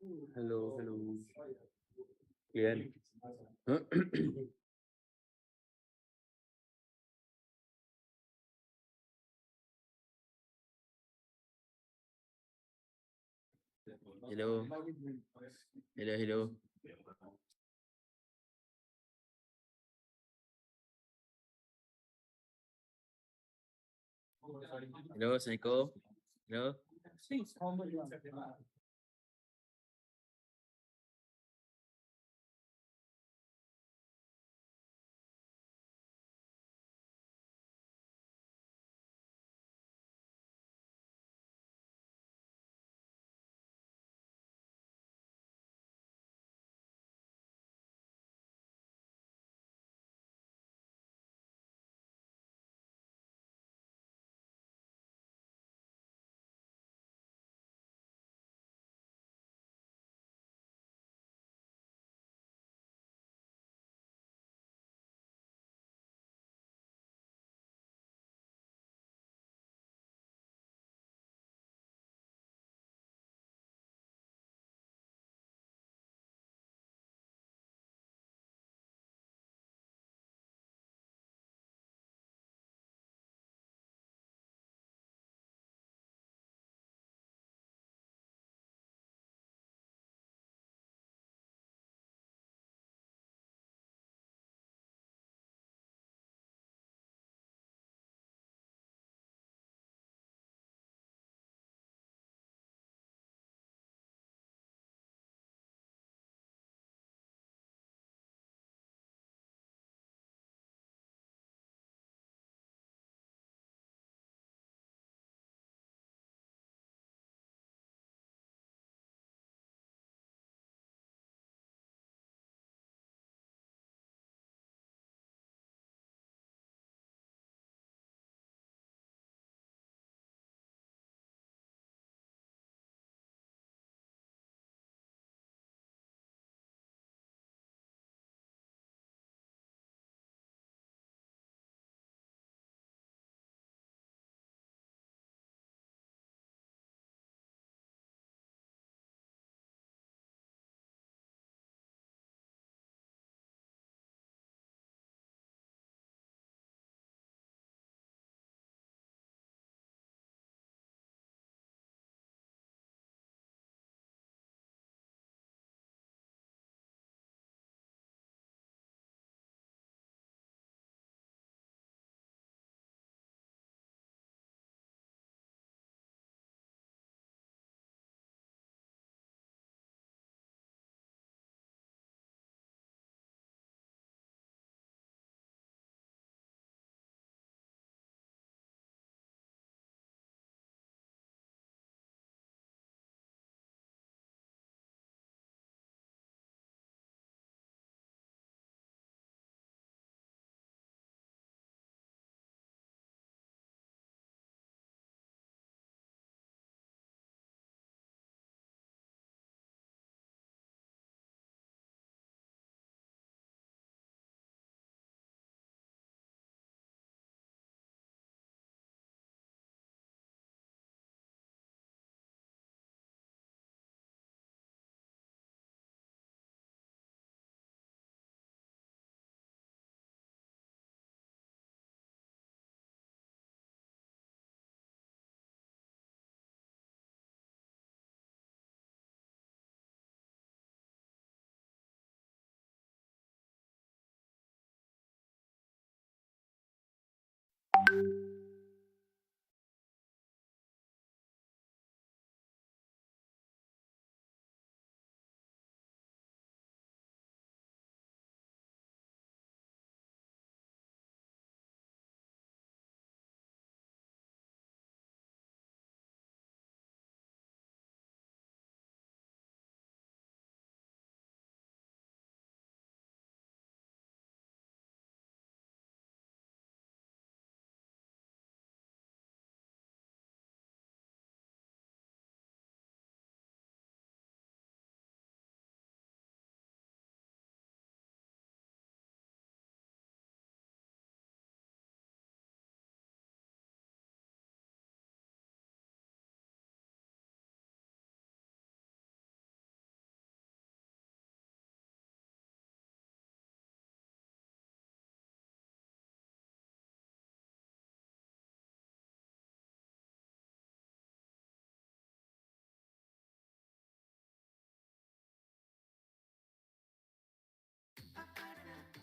Hello, hello. Kian. Hello. Hello, hello. Hello, Assalamualaikum. Hello.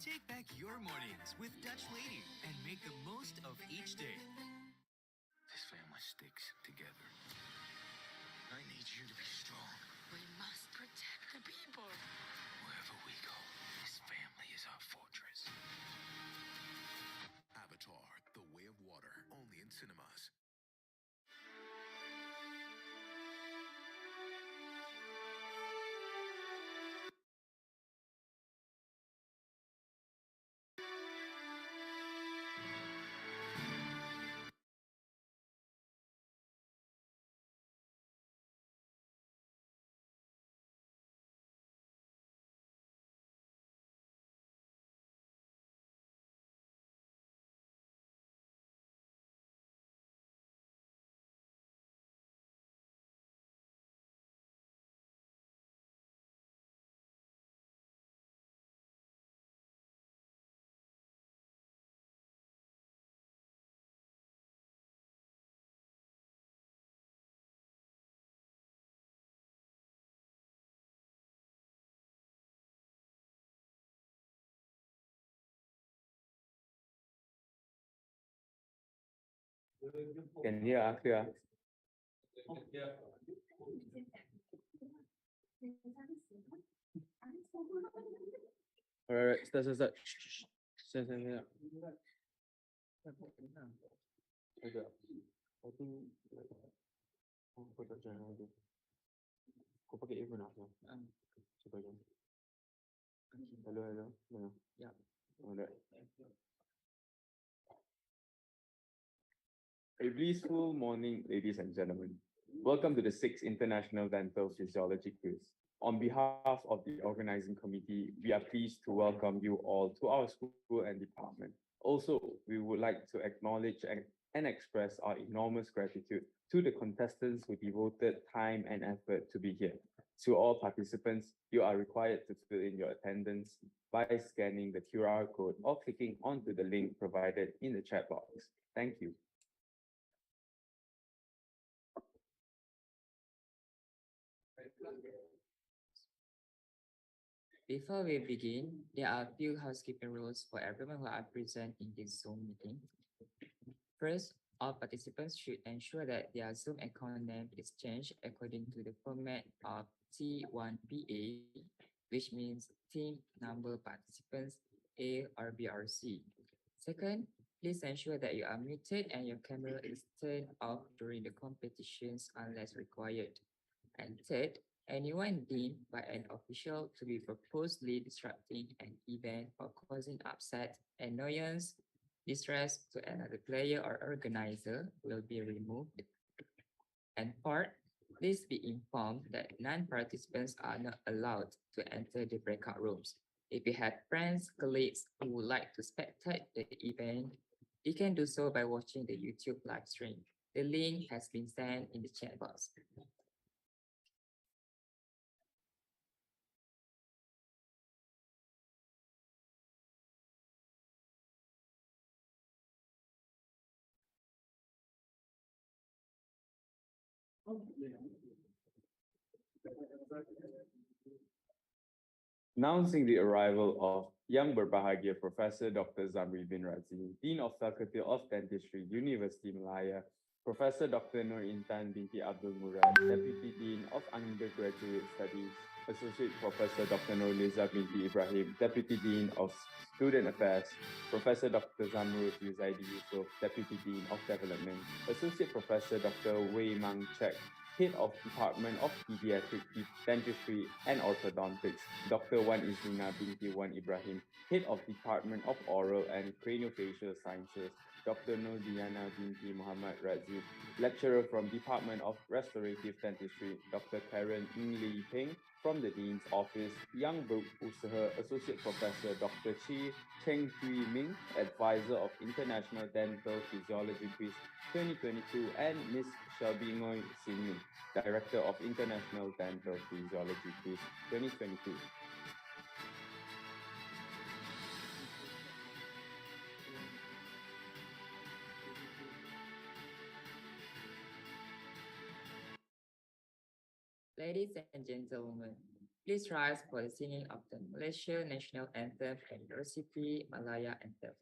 Take back your mornings with Dutch Lady and make the most of each day. This family sticks together. I need you to be strong. We must protect the people. Wherever we go, this family is our fortress. Avatar, The Way of Water, only in cinemas. Can you ask you? Alright, start. Shh. Start. Agak. I think kau tak jangan dia. Kau pakai earphone apa? Cuba jom. Hello. Mana? Ya. Alright. A blissful morning, ladies and gentlemen. Welcome to the 6th International Dental Physiology Quiz. On behalf of the organizing committee, we are pleased to welcome you all to our school and department. Also, we would like to acknowledge and express our enormous gratitude to the contestants who devoted time and effort to be here. To all participants, you are required to fill in your attendance by scanning the QR code or clicking onto the link provided in the chat box. Thank you. Before we begin, there are a few housekeeping rules for everyone who are present in this Zoom meeting. First, all participants should ensure that their Zoom account name is changed according to the format of T1BA, which means team number participants A or B or C. Second, please ensure that you are muted and your camera is turned off during the competitions unless required. And third, anyone deemed by an official to be purposely disrupting an event or causing upset, annoyance, distress to another player or organizer will be removed. And fourth, please be informed that non-participants are not allowed to enter the breakout rooms. If you have friends, colleagues who would like to spectate the event, you can do so by watching the YouTube live stream. The link has been sent in the chat box. Announcing the arrival of Yang Berbahagia Professor Dr. Zamri bin Razin, Dean of Faculty of Dentistry, University Malaya, Professor Dr. Nur Intan binti Abdul Murad, Deputy Dean of Undergraduate Studies, Associate Professor Dr. Nurliza binti Ibrahim, Deputy Dean of Student Affairs, Professor Dr. Zamrud Yuzaidi Yusof, Deputy Dean of Development, Associate Professor Dr. Wei Mang Chek, Head of Department of Pediatric Dentistry and Orthodontics, Dr. Wan Izlina binti Wan Ibrahim, Head of Department of Oral and Craniofacial Sciences, Dr. Nur Diana binti Muhammad Razif, Lecturer from Department of Restorative Dentistry, Dr. Karen Ng Lee Peng from the Dean's Office, Yang Berusaha Associate Professor Dr. Chi Cheng Hui Ming, Advisor of International Dental Physiology Quiz 2022, and Ms. Shelby Ngoy Sin Min, Director of International Dental Physiology Quiz 2022. Ladies and gentlemen, Please rise for the singing of the Malaysia National Anthem and the recipe Malaya Anthem.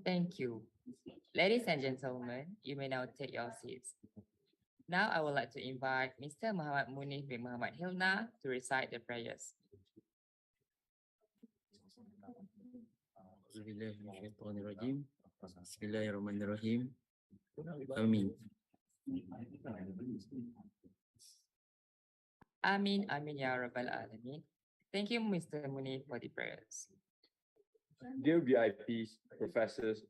Thank you. Ladies and gentlemen, you may now take your seats. Now I would like to invite Mr. Muhammad Munif bin Muhammad Hilna to recite the prayers. Bismillahirrahmanirrahim. Bismillahirrahmanirrahim. Amin. Amin, Amin, Ya Rabbal Alamin. Thank you, Mr. Munif, for the prayers. Dear VIPs, professors,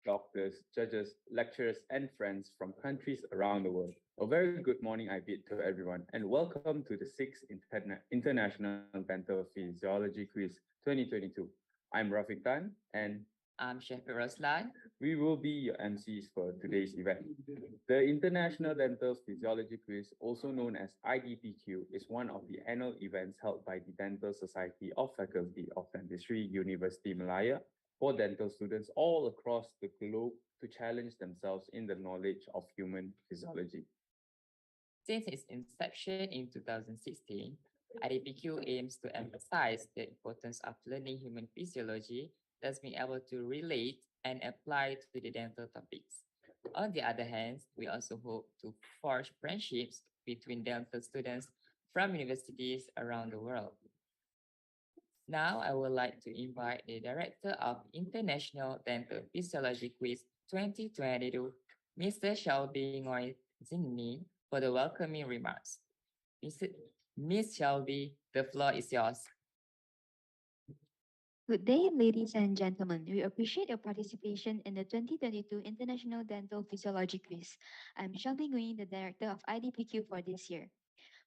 doctors, judges, lecturers, and friends from countries around the world, a very good morning I bid to everyone, and welcome to the 6th International Dental Physiology Quiz 2022. I'm Rafiq Tan, and I'm Chef Roslan. We will be your MCs for today's event. The International Dental Physiology Quiz, also known as IDPQ, is one of the annual events held by the Dental Society of Faculty of Dentistry, University Malaya, for dental students all across the globe to challenge themselves in the knowledge of human physiology. Since its inception in 2016, IDPQ aims to emphasize the importance of learning human physiology, thus being able to relate and apply to the dental topics. On the other hand, we also hope to forge friendships between dental students from universities around the world. Now, I would like to invite the Director of International Dental Physiology Quiz 2022, Mr. Shelby Ngoy Zinmi, for the welcoming remarks. Mr. Miss Shelby, the floor is yours. Good day, ladies and gentlemen. We appreciate your participation in the 2022 International Dental Physiology Quiz. I'm Shelby Nguyen, the director of IDPQ for this year.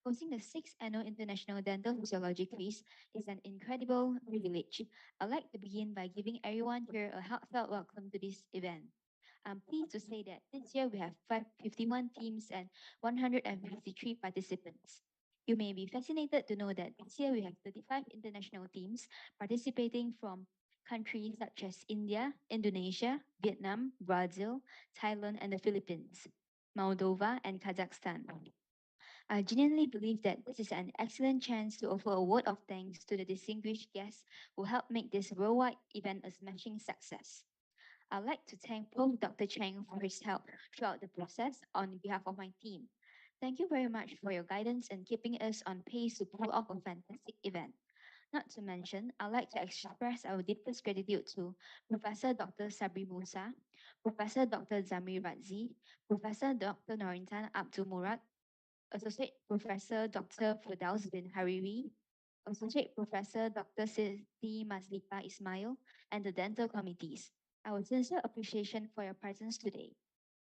Hosting the 6th Annual International Dental Physiology Quiz is an incredible privilege. I'd like to begin by giving everyone here a heartfelt welcome to this event. I'm pleased to say that this year we have 51 teams and 153 participants. You may be fascinated to know that this year we have 35 international teams participating from countries such as India, Indonesia, Vietnam, Brazil, Thailand, and the Philippines, Moldova, and Kazakhstan. I genuinely believe that this is an excellent chance to offer a word of thanks to the distinguished guests who helped make this worldwide event a smashing success. I'd like to thank Prof. Dr. Chang for his help throughout the process on behalf of my team. Thank you very much for your guidance and keeping us on pace to pull off a fantastic event. Not to mention, I'd like to express our deepest gratitude to Professor Dr. Sabri Musa, Professor Dr. Zamri Razi, Professor Dr. Norintan Abdul Murad, Associate Professor Dr. Firdaus bin Hariri, Associate Professor Dr. Siti Mazlika Ismail, and the dental committees. Our sincere appreciation for your presence today.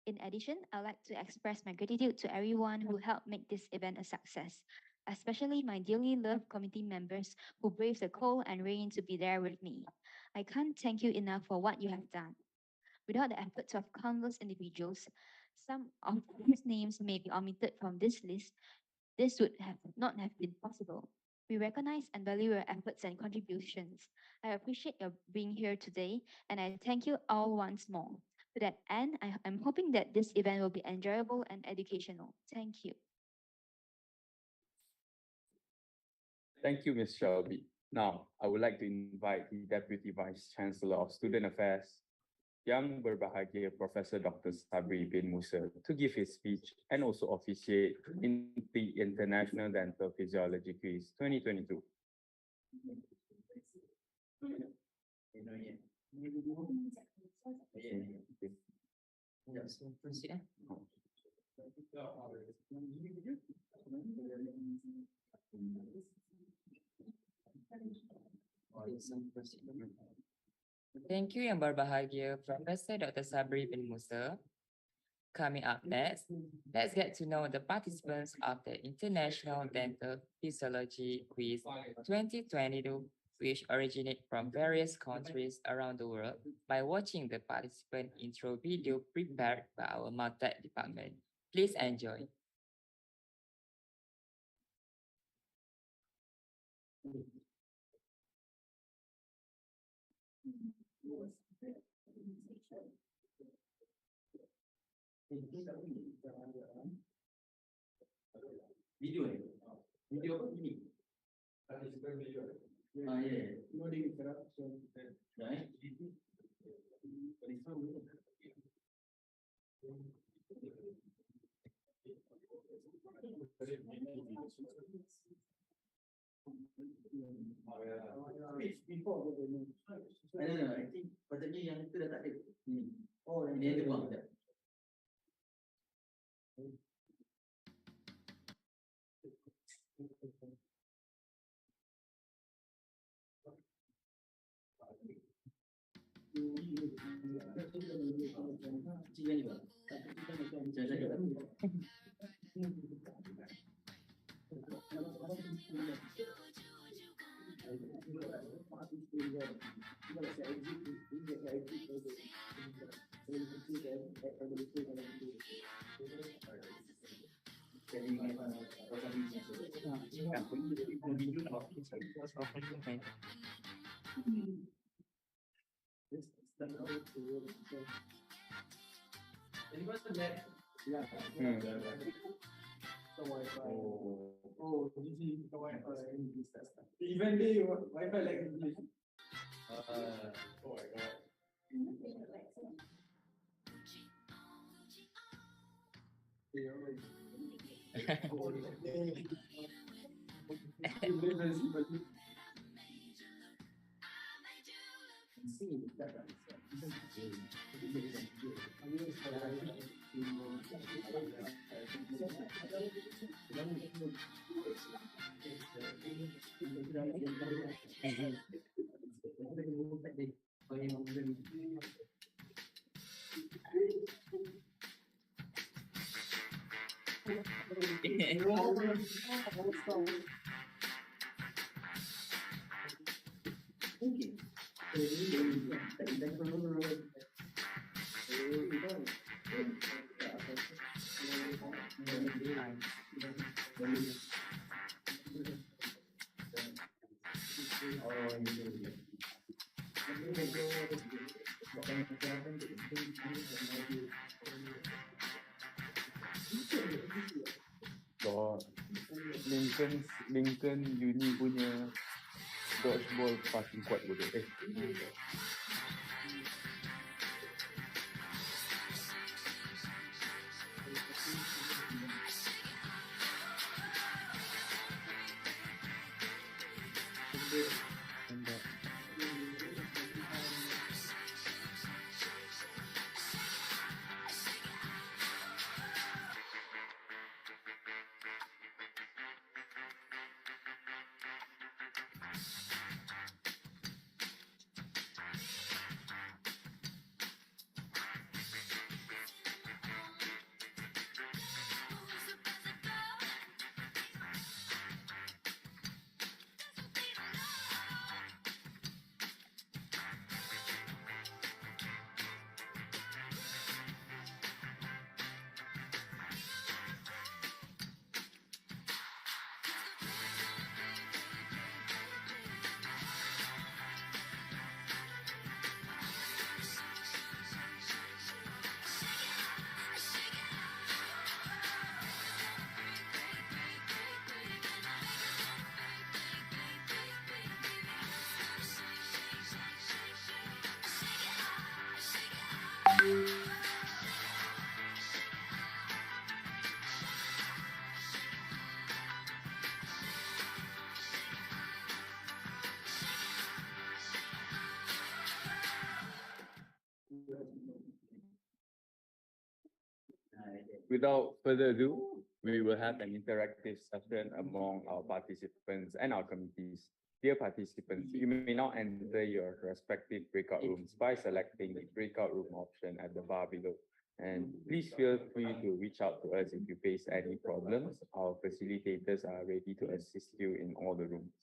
In addition, I'd like to express my gratitude to everyone who helped make this event a success, especially my dearly loved committee members who braved the cold and rain to be there with me. I can't thank you enough for what you have done. Without the efforts of countless individuals, some of whose names may be omitted from this list, this would have not have been possible. We recognize and value your efforts and contributions. I appreciate your being here today, and I thank you all once more. To that end, I'm hoping that this event will be enjoyable and educational. Thank you. Thank you, Ms. Shelby. Now, I would like to invite the Deputy Vice Chancellor of Student Affairs, Yang Berbahagia Professor Dr. Sabri bin Musa, to give his speech and also officiate in the International Dental Physiology Quiz 2022. So proceed. Thank you, Yang Berbahagia Professor Dr. Sabri bin Musa. Coming up next, let's get to know the participants of the International Dental Physiology Quiz 2022, which originate from various countries around the world by watching the participant intro video prepared by our Maltech department. Please enjoy. Video ni? Video apa ini? Ah, ya. Ya, I think patutnya yang itu dah tak ada. Ini. Oh, ini ada bang. Oh, easy. Even they Wi-Fi like English. Oh my god. God. Lincoln Uni punya dodgeball fucking kuat bodoh. Without further ado, we will have an interactive session among our participants and our committees. Dear participants, you may now enter your respective breakout rooms by selecting the breakout room option at the bar below. And please feel free to reach out to us if you face any problems. Our facilitators are ready to assist you in all the rooms.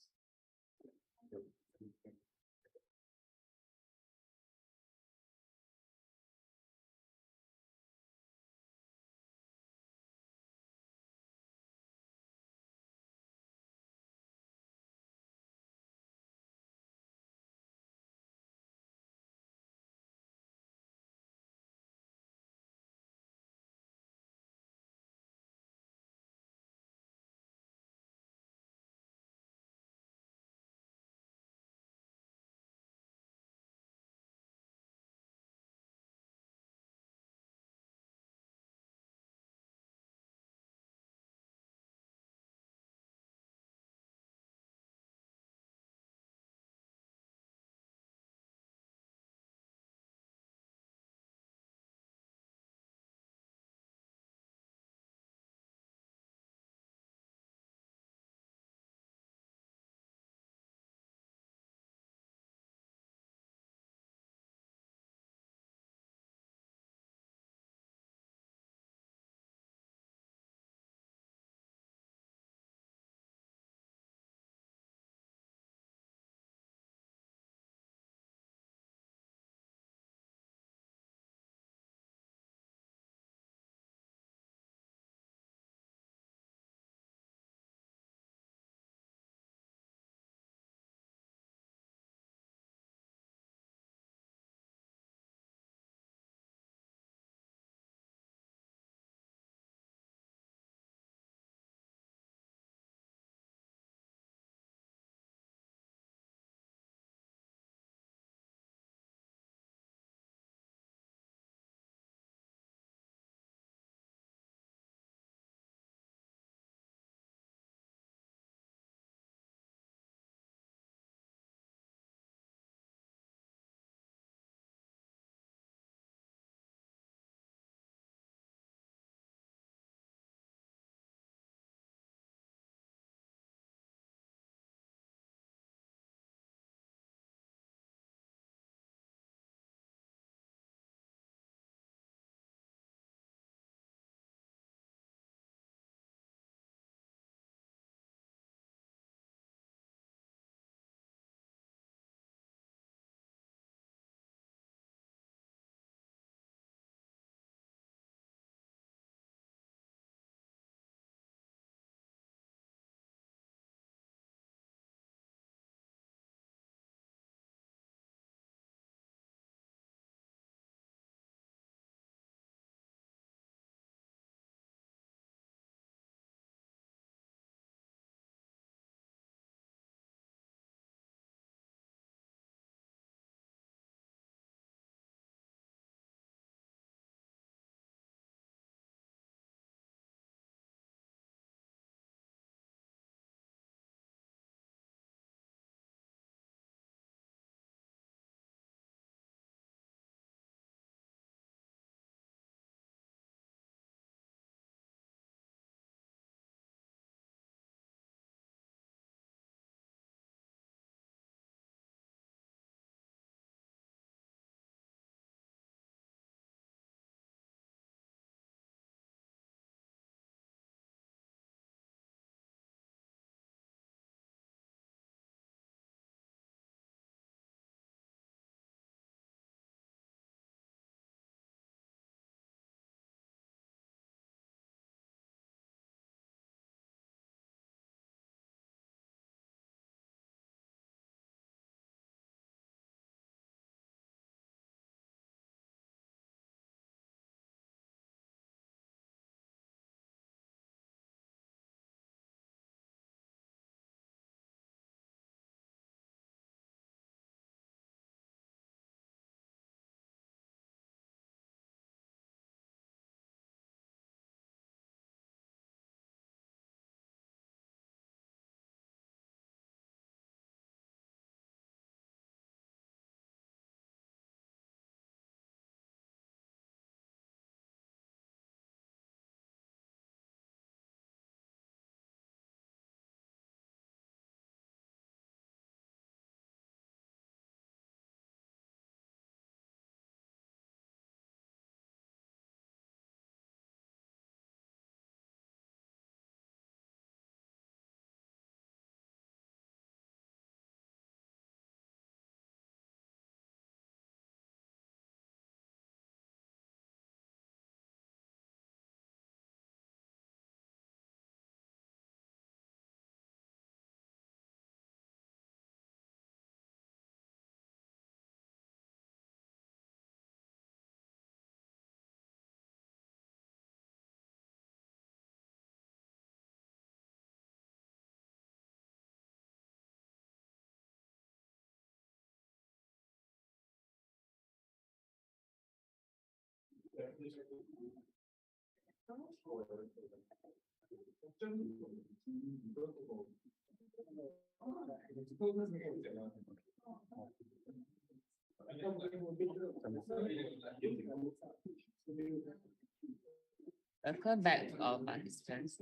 Welcome back to all participants.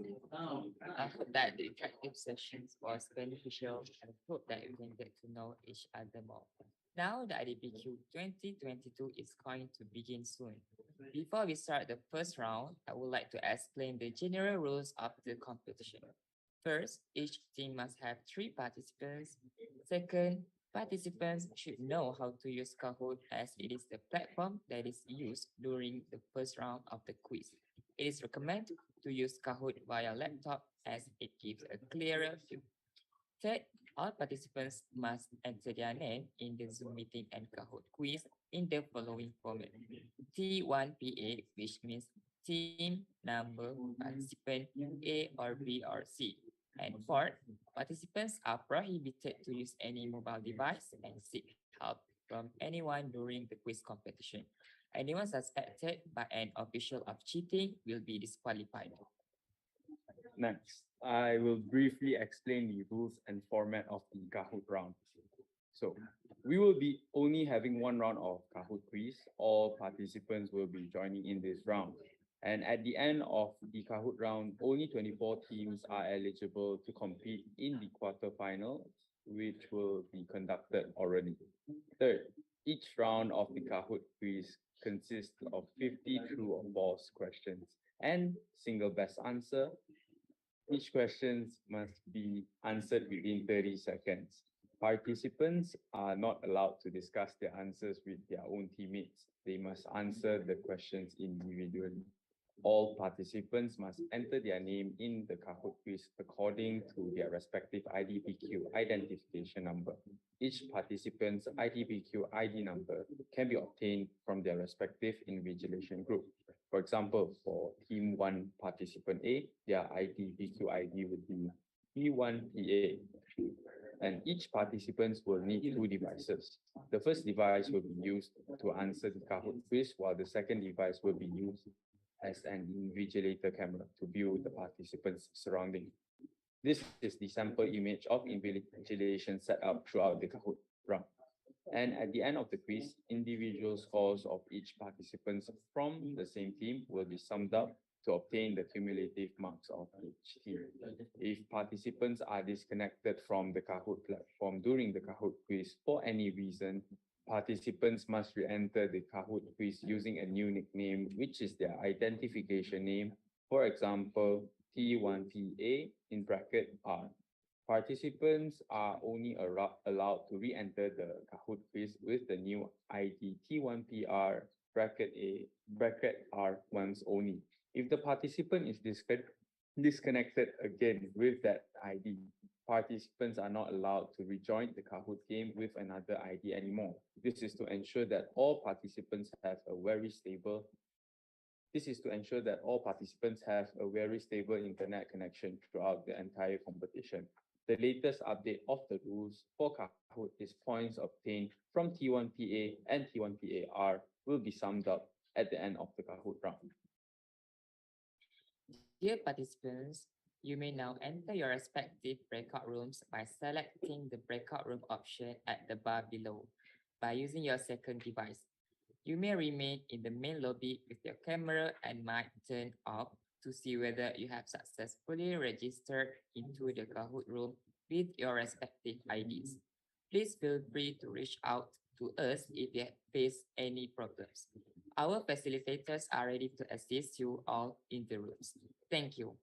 I hope that the interactive sessions was beneficial and hope that you can get to know each other more. Now the IDPQ 2022 is going to begin soon. Before we start the first round, I would like to explain the general rules of the competition. First, each team must have 3 participants. Second, participants should know how to use Kahoot as it is the platform that is used during the first round of the quiz. It is recommended to use Kahoot via laptop as it gives a clearer view. Third, all participants must enter their name in the Zoom meeting and Kahoot quiz in the following format. T1PA, which means team, number, participant, A or B or C. And fourth, participants are prohibited to use any mobile device and seek help from anyone during the quiz competition. Anyone suspected by an official of cheating will be disqualified. Next, I will briefly explain the rules and format of the Kahoot round. So, we will be only having one round of Kahoot quiz. All participants will be joining in this round. And at the end of the Kahoot round, only 24 teams are eligible to compete in the quarterfinals, which will be conducted already. Third, each round of the Kahoot quiz consists of 50 true or false questions and single best answer. Each question must be answered within 30 seconds. Participants are not allowed to discuss their answers with their own teammates. They must answer the questions individually. All participants must enter their name in the Kahoot quiz according to their respective IDPQ identification number. Each participant's IDPQ ID number can be obtained from their respective invigilation group. For example, for Team 1 Participant A, their IDPQ ID would be P1PA. And each participant will need 2 devices. The first device will be used to answer the Kahoot quiz, while the second device will be used as an invigilator camera to view the participants' surrounding. This is the sample image of invigilation set up throughout the Kahoot round. And at the end of the quiz, individual scores of each participant from the same team will be summed up to obtain the cumulative marks of each team. If participants are disconnected from the Kahoot platform during the Kahoot quiz for any reason, participants must re-enter the Kahoot quiz using a new nickname, which is their identification name. For example, T1PA in bracket R. Participants are only allowed to re-enter the Kahoot quiz with the new ID T1PR bracket A bracket R once only. If the participant is disconnected again with that ID, participants are not allowed to rejoin the Kahoot game with another ID anymore. This is to ensure that all participants have a very stable internet connection throughout the entire competition. The latest update of the rules for Kahoot is points obtained from T1PA and T1PAR will be summed up at the end of the Kahoot round. Dear participants, you may now enter your respective breakout rooms by selecting the breakout room option at the bar below by using your second device. You may remain in the main lobby with your camera and mic turned off to see whether you have successfully registered into the Kahoot room with your respective IDs. Please feel free to reach out to us if you face any problems. Our facilitators are ready to assist you all in the rooms. Thank you.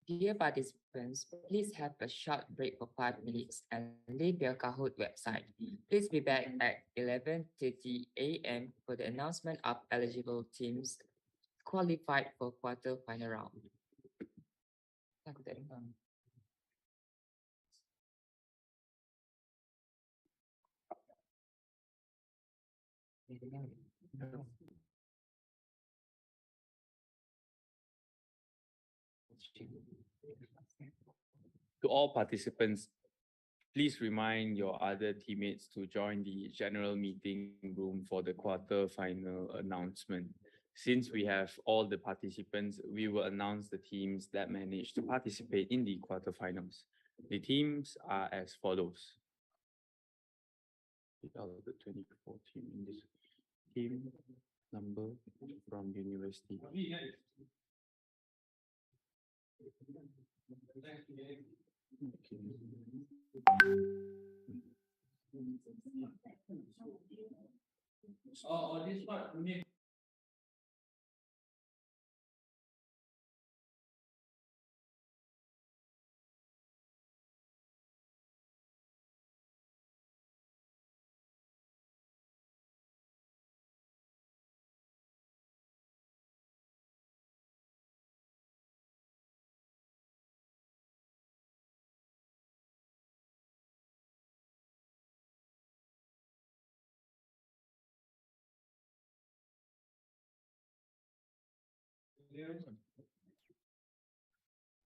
Dear participants, please have a short break for 5 minutes and leave your Kahoot website. Please be back at 11:30 a.m. for the announcement of eligible teams qualified for quarter final round. Aku tak dengar. Dia dengar tak? To all participants, please remind your other teammates to join the general meeting room for the quarter final announcement. Since we have all the participants, we will announce the teams that managed to participate in the quarterfinals. The teams are as follows. Out of the 24 team in this team number from university.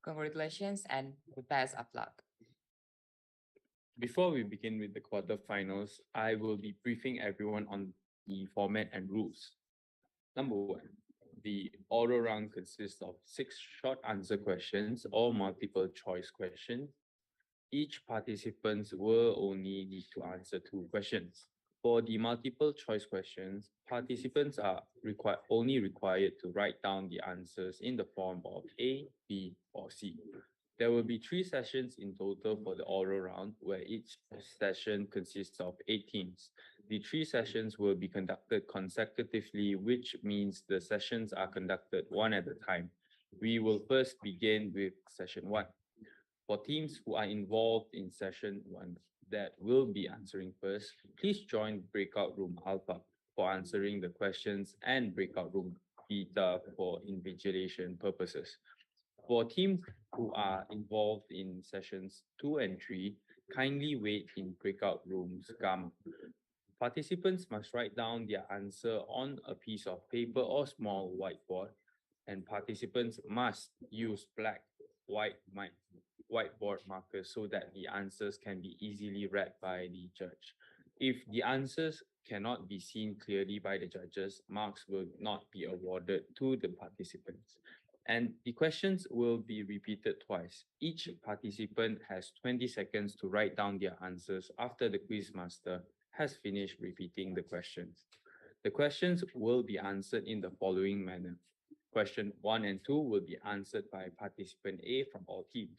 Congratulations and the best of luck. Before we begin with the quarterfinals, I will be briefing everyone on the format and rules. Number one, the oral round consists of 6 short answer questions or multiple choice questions. Each participant will only need to answer 2 questions. For the multiple choice questions, participants are only required to write down the answers in the form of A, B, or C. There will be 3 sessions in total for the oral round, where each session consists of 8 teams. The 3 sessions will be conducted consecutively, which means the sessions are conducted one at a time. We will first begin with session 1. For teams who are involved in session 1 that will be answering first, please join breakout room Alpha for answering the questions and breakout room Beta for invigilation purposes. For teams who are involved in sessions 2 and 3, kindly wait in breakout rooms Gamma. Participants must write down their answer on a piece of paper or small whiteboard, and participants must use black, whiteboard markers so that the answers can be easily read by the judge. If the answers cannot be seen clearly by the judges, marks will not be awarded to the participants. And the questions will be repeated twice. Each participant has 20 seconds to write down their answers after the quiz master has finished repeating the questions. The questions will be answered in the following manner. Question 1 and 2 will be answered by participant A from all teams.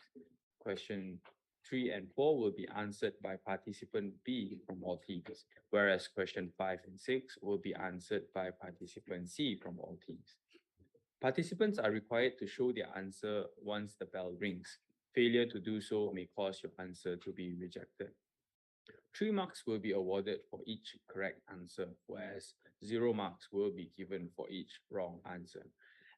Question 3 and 4 will be answered by participant B from all teams, whereas question 5 and 6 will be answered by participant C from all teams. Participants are required to show their answer once the bell rings. Failure to do so may cause your answer to be rejected. 3 marks will be awarded for each correct answer, whereas 0 marks will be given for each wrong answer.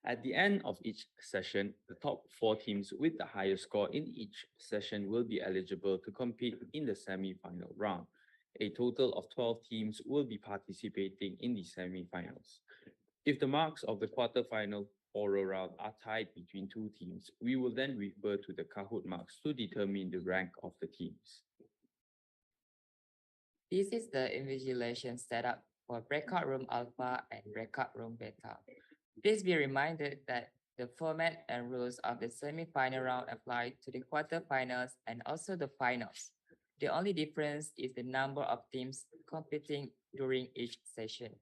At the end of each session, the top 4 teams with the highest score in each session will be eligible to compete in the semi-final round. A total of 12 teams will be participating in the semi-finals. If the marks of the quarterfinal oral round are tied between 2 teams, we will then refer to the Kahoot marks to determine the rank of the teams. This is the invigilation setup for breakout room Alpha and breakout room Beta. Please be reminded that the format and rules of the semi-final round apply to the quarterfinals and also the finals. The only difference is the number of teams competing during each session.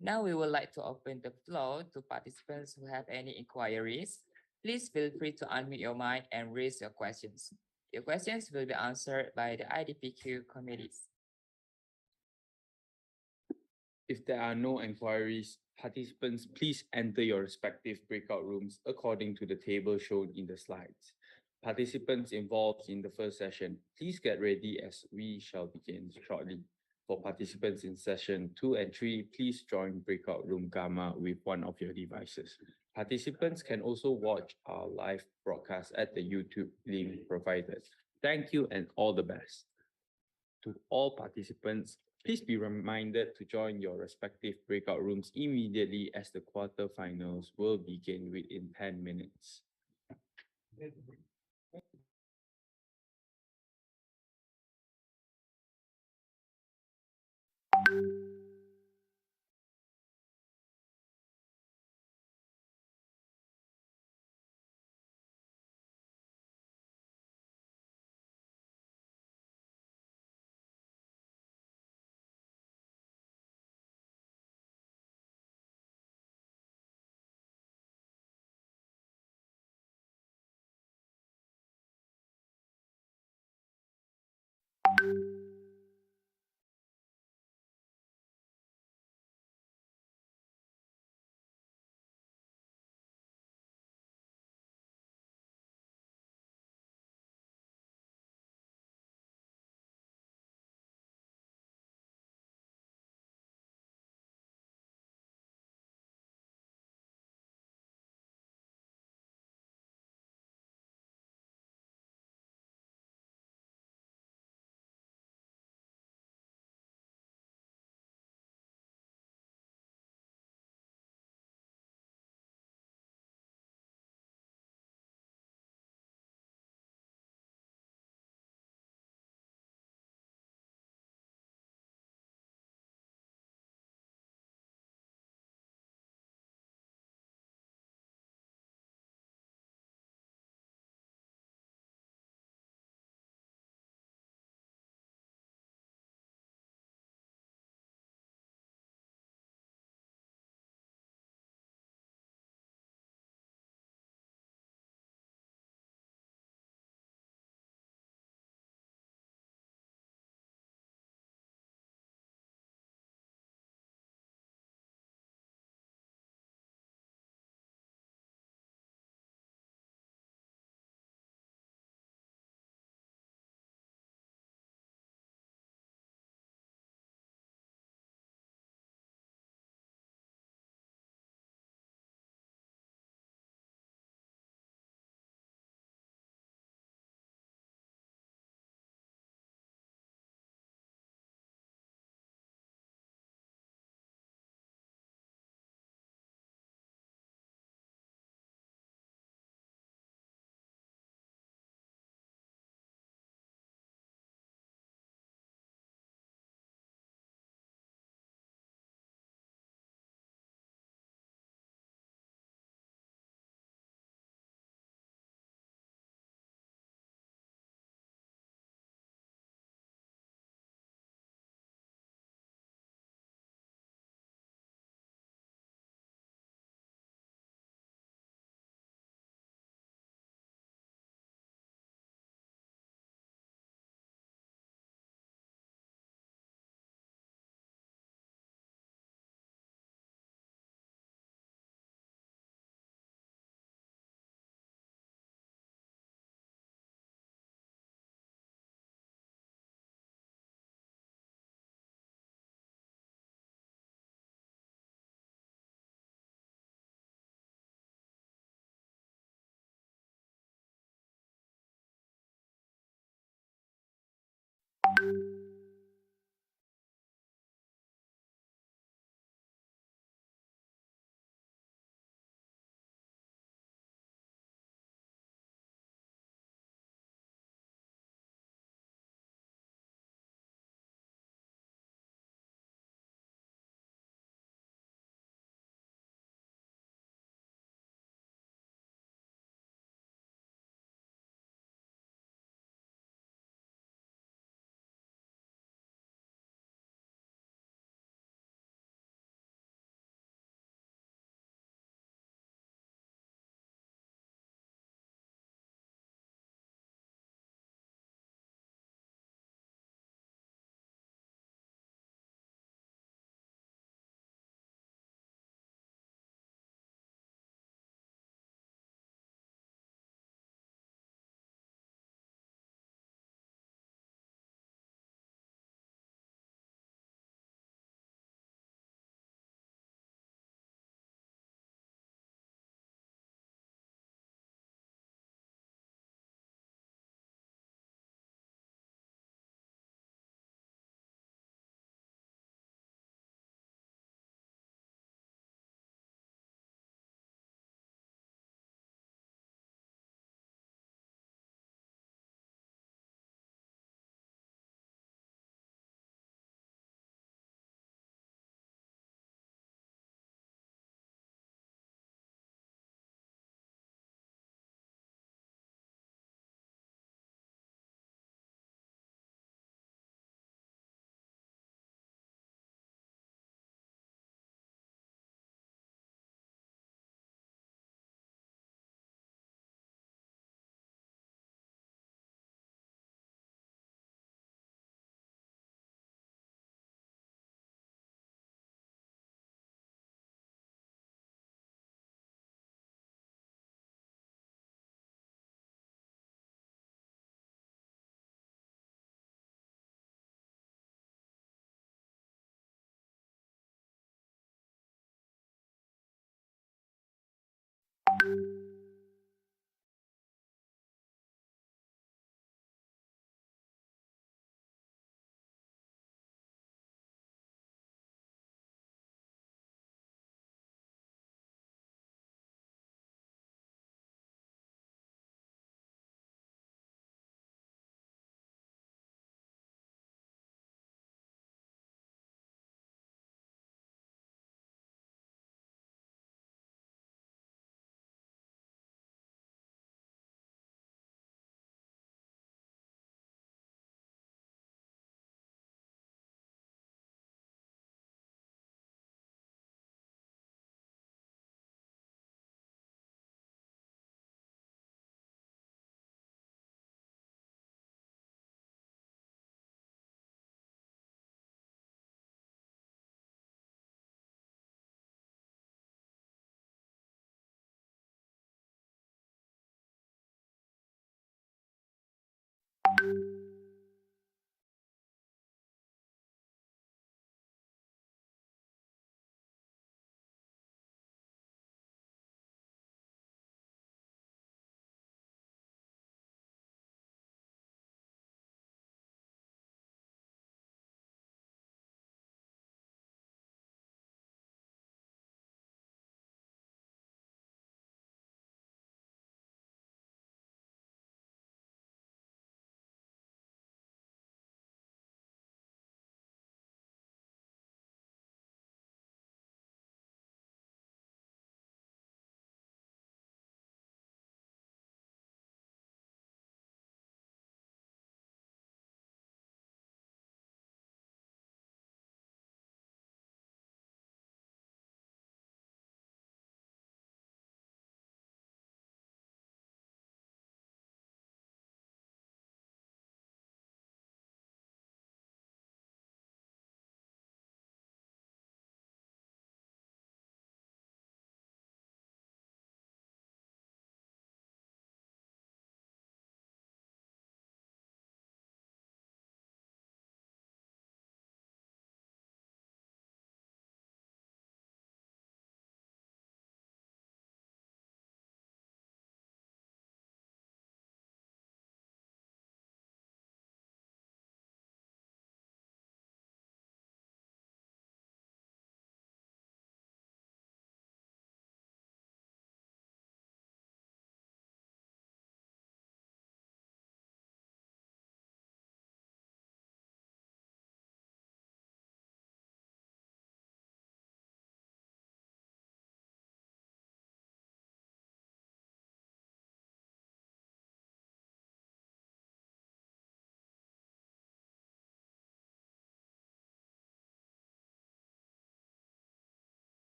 Now we would like to open the floor to participants who have any inquiries. Please feel free to unmute your mic and raise your questions. Your questions will be answered by the IDPQ committees. If there are no inquiries, participants please enter your respective breakout rooms according to the table shown in the slides. Participants involved in the first session, please get ready as we shall begin shortly. For participants in session 2 and 3, please join breakout room Gamma with one of your devices. Participants can also watch our live broadcast at the YouTube link provided. Thank you and all the best. To all participants, please be reminded to join your respective breakout rooms immediately as the quarterfinals will begin within 10 minutes.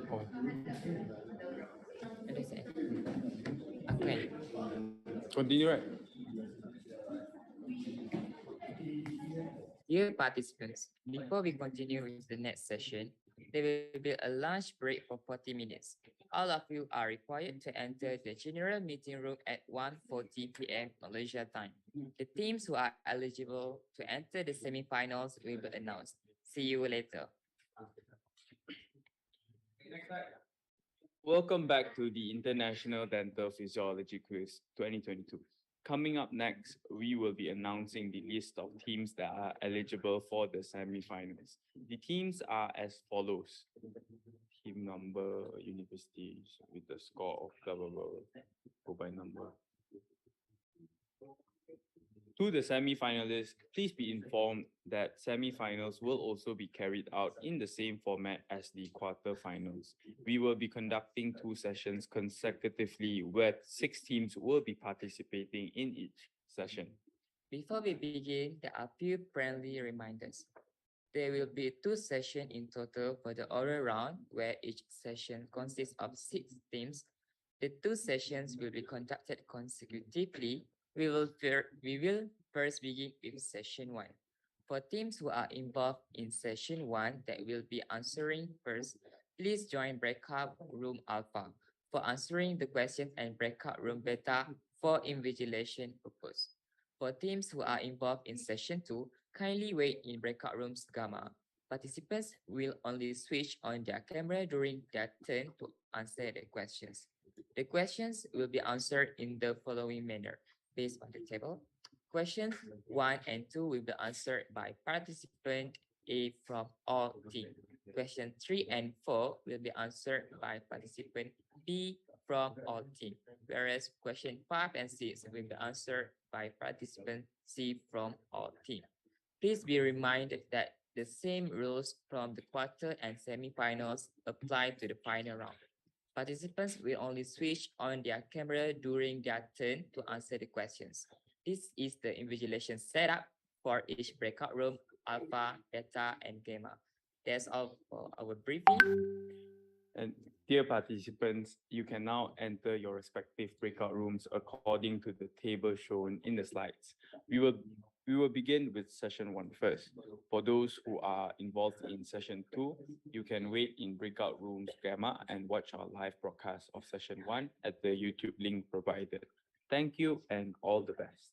Oh, What is it? Okay. continue, right? Dear participants, before we continue with the next session, there will be a lunch break for 40 minutes. All of you are required to enter the general meeting room at 1:40 p.m. Malaysia time. The teams who are eligible to enter the semi-finals will be announced. See you later. Welcome back to the International Dental Physiology Quiz 2022. Coming up next, we will be announcing the list of teams that are eligible for the semi-finals. The teams are as follows. Team number, universities with the score of blah blah blah. Go by number. To the semi-finalists, please be informed that semi-finals will also be carried out in the same format as the quarter-finals. We will be conducting 2 sessions consecutively where 6 teams will be participating in each session. Before we begin, there are few friendly reminders. There will be 2 sessions in total for the oral round, where each session consists of 6 teams. The 2 sessions will be conducted consecutively. We will first begin with session 1. For teams who are involved in session 1 that will be answering first, please join breakout room alpha for answering the questions and breakout room beta for invigilation purpose. For teams who are involved in session 2, kindly wait in breakout rooms gamma. Participants will only switch on their camera during their turn to answer the questions. The questions will be answered in the following manner based on the table. Questions 1 and 2 will be answered by participant A from all team. Question 3 and 4 will be answered by participant B from all team, whereas question 5 and 6 will be answered by participant C from all team. Please be reminded that the same rules from the quarter and semi-finals apply to the final round. Participants will only switch on their camera during their turn to answer the questions. This is the invigilation setup for each breakout room, alpha, beta, and gamma. That's all for our briefing. And dear participants, you can now enter your respective breakout rooms according to the table shown in the slides. We will begin with session 1 first. For those who are involved in session 2, you can wait in breakout rooms gamma and watch our live broadcast of session 1 at the YouTube link provided. Thank you and all the best.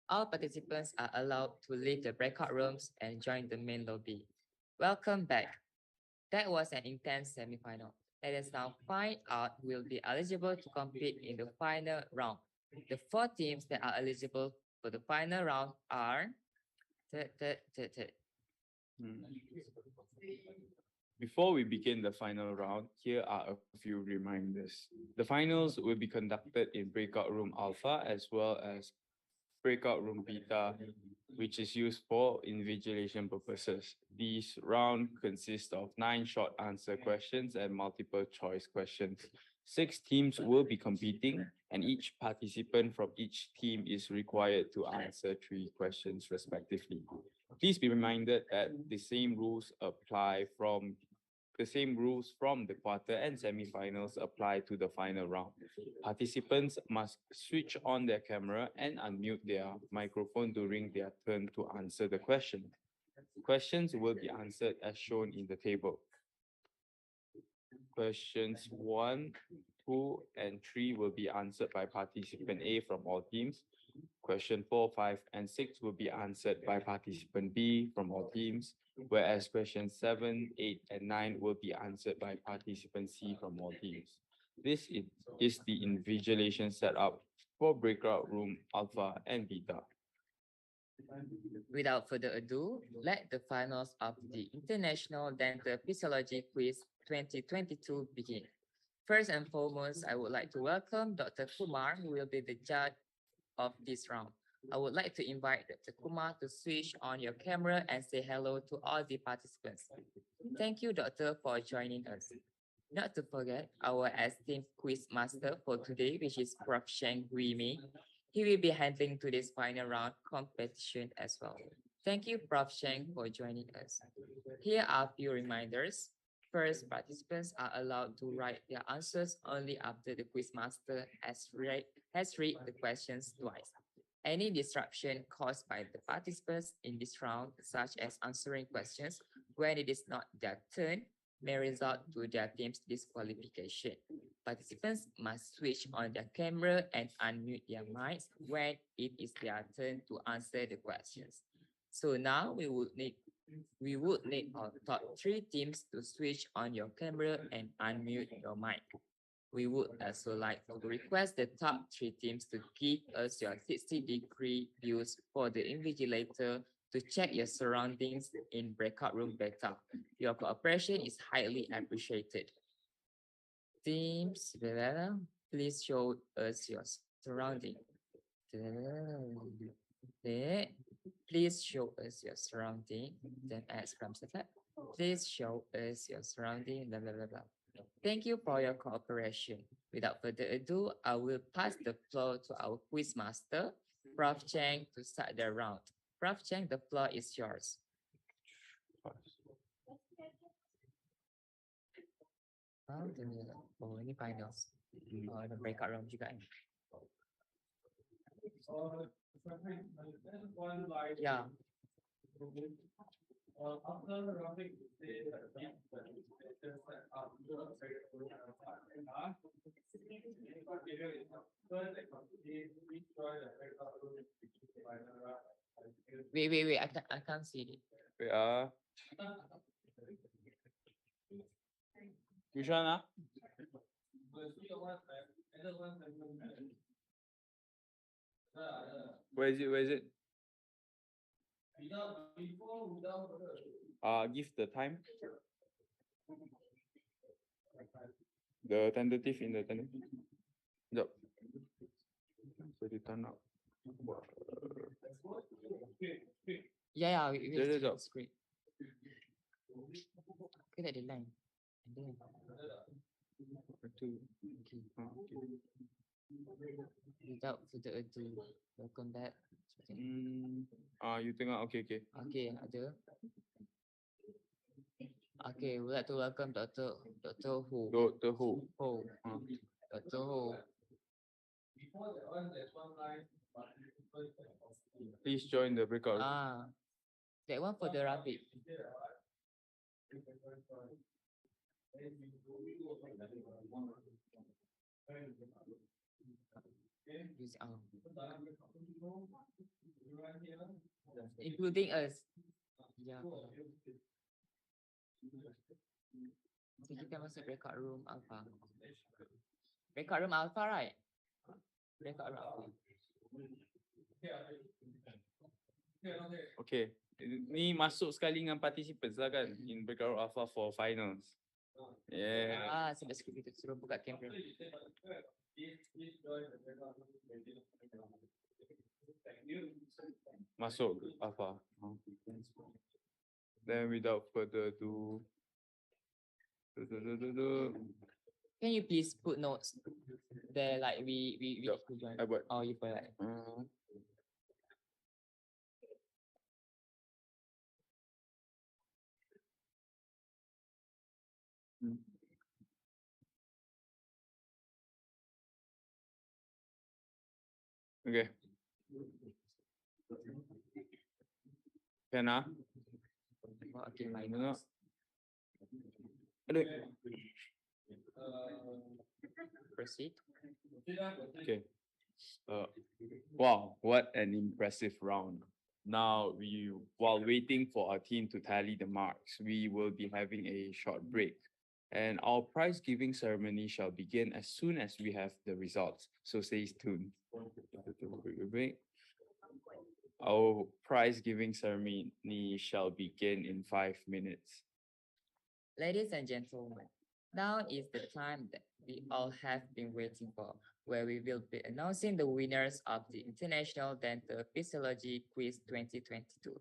All participants are allowed to leave the breakout rooms and join the main lobby. Welcome back. That was an intense semifinal. Let us now find out who will be eligible to compete in the final round. The four teams that are eligible for the final round are Before we begin the final round, here are a few reminders. The finals will be conducted in breakout room alpha as well as breakout room beta, which is used for invigilation purposes. These round consist of 9 short answer questions and multiple choice questions. 6 teams will be competing, and each participant from each team is required to answer 3 questions respectively. Please be reminded that the same rules from the quarter and semi-finals apply to the final round. Participants must switch on their camera and unmute their microphone during their turn to answer the question. Questions will be answered as shown in the table. Questions 1, 2, and 3 will be answered by participant A from all teams. Question 4, 5, and 6 will be answered by participant B from all teams, whereas questions 7, 8, and 9 will be answered by participant C from all teams. This is the invigilation setup for breakout room alpha and beta. Without further ado, let the finals of the International Dental Physiology Quiz 2022 begin. First and foremost, I would like to welcome Dr. Kumar, who will be the judge of this round. I would like to invite Dr. Kumar to switch on your camera and say hello to all the participants. Thank you, Doctor, for joining us. Not to forget our esteemed quiz master for today, which is Prof. Sheng Hui Mei. He will be handling today's final round competition as well. Thank you, Prof. Sheng, for joining us. Here are a few reminders. First, participants are allowed to write their answers only after the quizmaster has read the questions twice. Any disruption caused by the participants in this round, such as answering questions when it is not their turn, may result to their team's disqualification. Participants must switch on their camera and unmute their mics when it is their turn to answer the questions. So now we would need our top 3 teams to switch on your camera and unmute your mic. We would also like to request the top 3 teams to give us your 60-degree views for the invigilator to check your surroundings in breakout room beta. Your cooperation is highly appreciated. Teams, please show us your surrounding. Please show us your surrounding. Then ask from the please show us your surrounding. Blah, blah, blah, blah. Thank you for your cooperation. Without further ado, I will pass the floor to our quiz master, Prof. Cheng, to start the round. Prof. Cheng, the floor is yours. Oh, ini finals. Oh, the breakout room juga ni. Yeah. Wait, I can't see it. Wait, which one? Where is it? Give the time. The tentative in the tentative. Yep. So the turn up. Yeah, Jap. it's great. Okay, that the line. And then, Two. okay. Without further ado, welcome back. You tengok. Okay. Okay, ada. Okay, we'd like to welcome Dr. Ho. Dr. Ho. Dr. Ho. Please join the breakout room. That one for the rabbit. Use, including us. Ya. So kita masuk record room alpha. Record room alpha, right? Record room alpha. Okay. Ni masuk sekali dengan participants lah kan in breakout alpha for finals. Yeah. Sebab skrip itu suruh buka kamera. Masuk alpha. Then without further ado, Can you please put notes there like we Yup, I buat. Oh, you put like. Okay. Can Okay, my No. notes. Aduh. Proceed. Okay. Wow, what an impressive round. Now, while waiting for our team to tally the marks, we will be having a short break. And our prize giving ceremony shall begin as soon as we have the results. So stay tuned. Break. Our prize giving ceremony shall begin in 5 minutes. Ladies and gentlemen, now is the time that we all have been waiting for, where we will be announcing the winners of the International Dental Physiology Quiz 2022.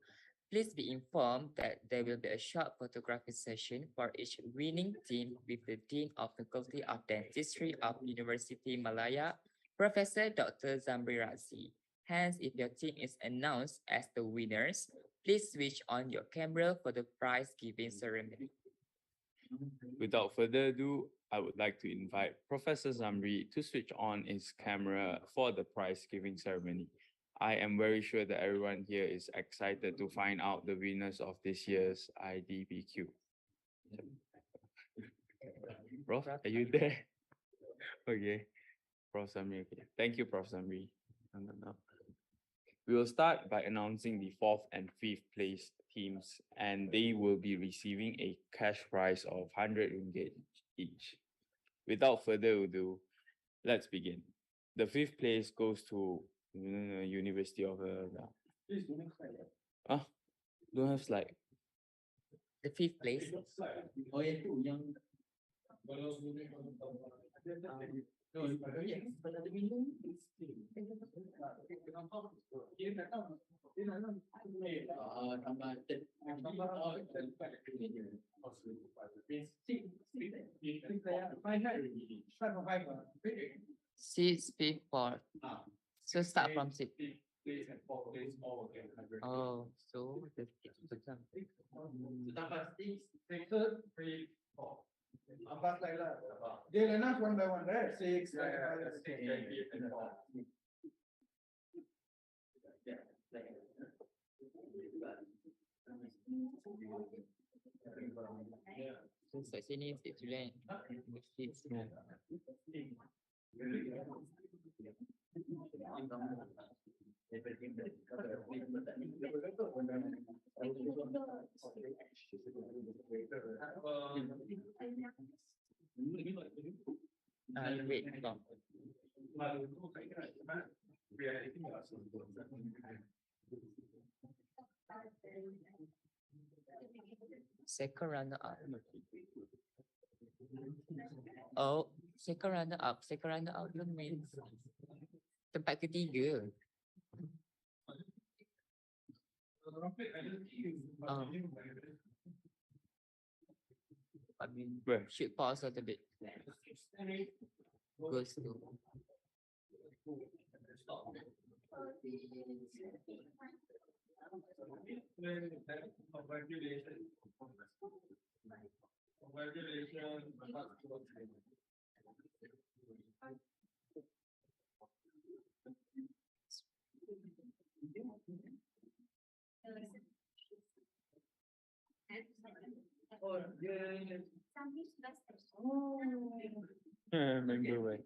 Please be informed that there will be a short photography session for each winning team with the Dean of Faculty of Dentistry of University Malaya, Professor Dr. Zamri Razi. Hence, if your team is announced as the winners, please switch on your camera for the prize giving ceremony. Without further ado, I would like to invite Professor Zamri to switch on his camera for the prize giving ceremony. I am very sure that everyone here is excited to find out the winners of this year's IDPQ. Prof, are you there? Okay, Prof Zamri. Okay. Thank you, Prof Zamri. No. We will start by announcing the 4th and 5th place teams, and they will be receiving a cash prize of 100 ringgit each. Without further ado, let's begin. The 5th place goes to University of don't have slide. The 5th place. Oh, yang tu yang Six, fifth, fourth. So start from six. Oh, so the dia enough one by one, right? 6, 5, so kat sini six tulen. Six. Wait, stop. Second runner up. Oh, second runner up. Second runner up tu means tempat ketiga. Where? Should pause a little bit. Goes to. Remember where?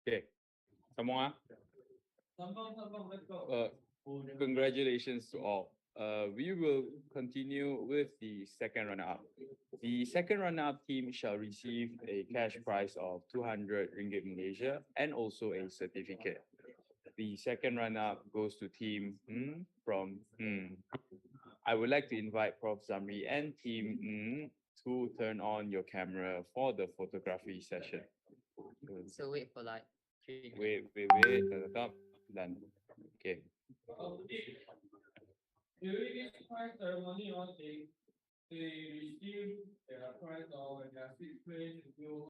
Okay. Sambung ah. Congratulations to all. We will continue with the second runner-up. The second runner-up team shall receive a cash prize of 200 ringgit Malaysia and also a certificate. The second runner-up goes to team from I would like to invite Prof. Zamri and team to turn on your camera for the photography session. So wait for like 3 minutes. Wait, tetap, dan. Okay. During this prize ceremony, they receive a prize of a 6 place